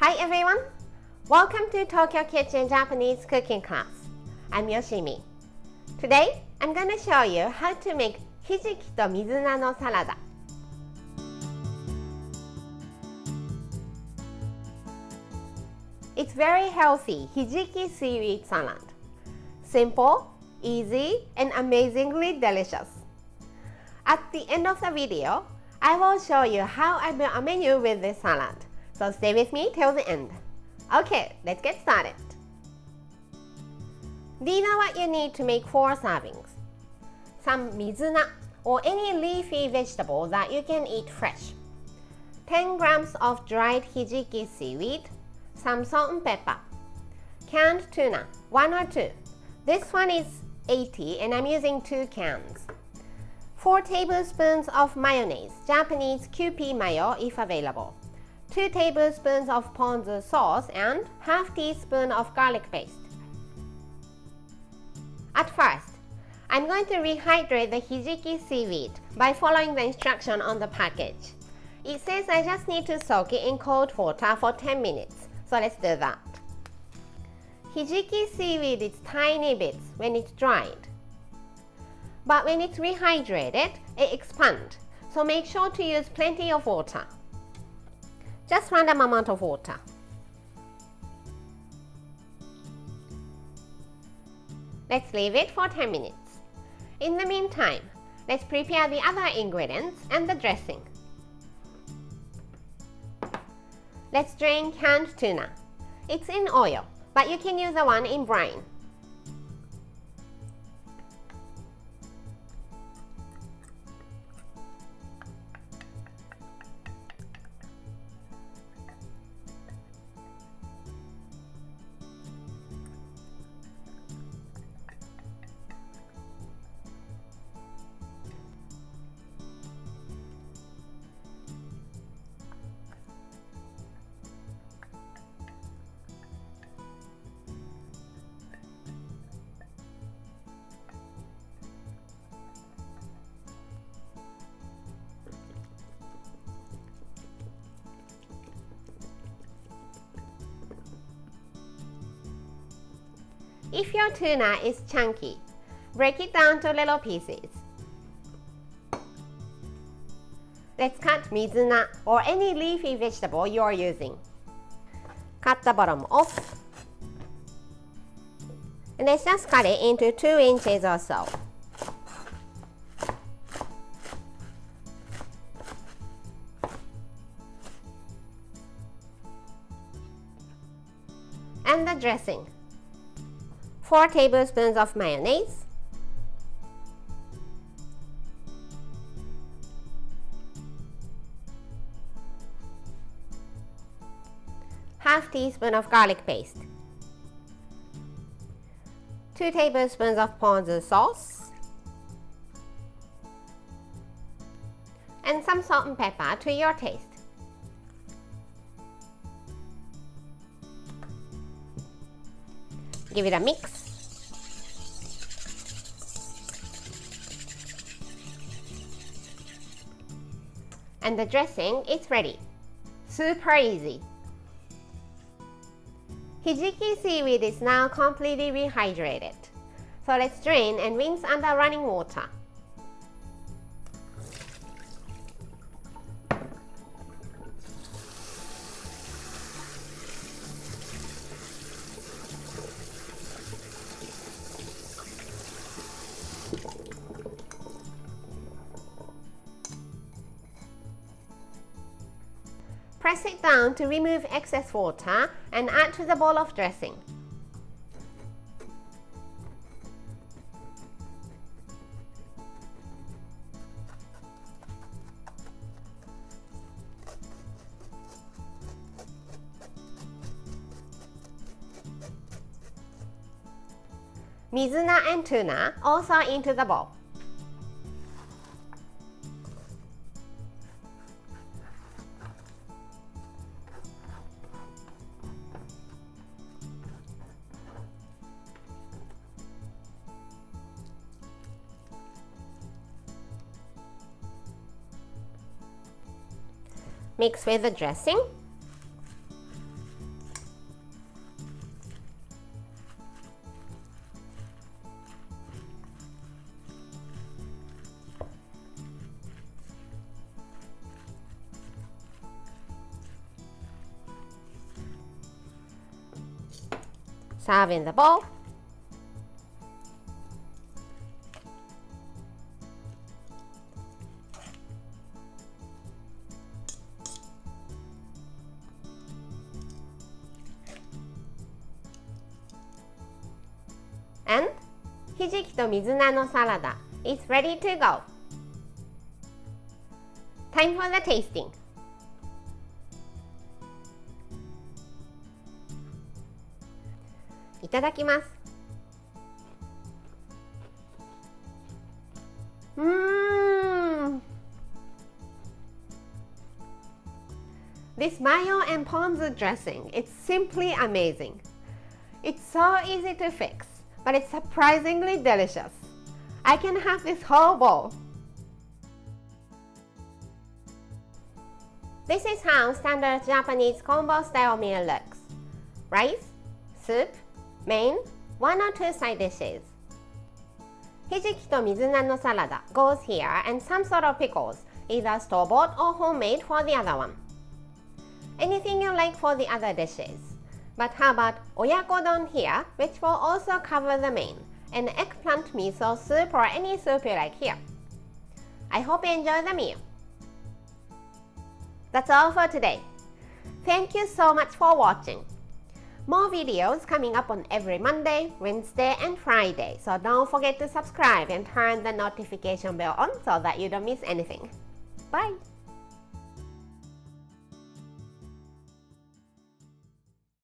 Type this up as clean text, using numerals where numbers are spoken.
Hi everyone! Welcome to Tokyo Kitchen Japanese cooking class. I'm Yoshimi. Today, I'm going to show you how to make Hijiki to Mizuna no salad. It's very healthy Hijiki Seaweed salad. Simple, easy, and amazingly delicious. At the end of the video, I will show you how I built a menu with this salad. So stay with me till the end. Okay, let's get started. These are what you need to make 4 servings. Some mizuna or any leafy vegetable that you can eat fresh. 10 grams of dried hijiki seaweed, some salt and pepper. Canned tuna, 1 or 2. This one is 80 and I'm using 2 cans. 4 tablespoons of mayonnaise, Japanese Kewpie mayo if available. 2 tablespoons of ponzu sauce and half teaspoon of garlic paste. At first, I'm going to rehydrate the hijiki seaweed by following the instruction on the package. It says I just need to soak it in cold water for 10 minutes, so let's do that. Hijiki seaweed is tiny bits when it's dried. But when it's rehydrated, it expands, so make sure to use plenty of water. Just random amount of water. Let's leave it for 10 minutes. In the meantime, let's prepare the other ingredients and the dressing. Let's drain canned tuna. It's in oil, but you can use the one in brine. If your tuna is chunky, break it down to little pieces. Let's cut mizuna or any leafy vegetable you are using. Cut the bottom off. And let's just cut it into 2 inches or so. And the dressing. 4 tablespoons of mayonnaise, half teaspoon of garlic paste, 2 tablespoons of ponzu sauce, and some salt and pepper to your taste. Give it a mix. And the dressing is ready. Super easy. Hijiki seaweed is now completely rehydrated. So let's drain and rinse under running water. Press it down to remove excess water and add to the bowl of dressing. Mizuna and tuna also into the bowl. Mix with the dressing. Serve in the bowl. And ひじきと水菜のサラダ is ready to go. Time for the tasting. いただきます。This mayo and ponzu dressing, it's simply amazing. It's so easy to fix, but it's surprisingly delicious. I can have this whole bowl. This is how standard Japanese combo style meal looks. Rice, soup, main, 1 or 2 side dishes. ひじきと水菜のサラダ goes here and some sort of pickles, either store-bought or homemade for the other one. Anything you like for the other dishes. But how about oyakodon here, which will also cover the main, and eggplant miso soup or any soup you like here. I hope you enjoy the meal. That's all for today. Thank you so much for watching. More videos coming up on every Monday, Wednesday, and Friday, so don't forget to subscribe and turn the notification bell on so that you don't miss anything. Bye!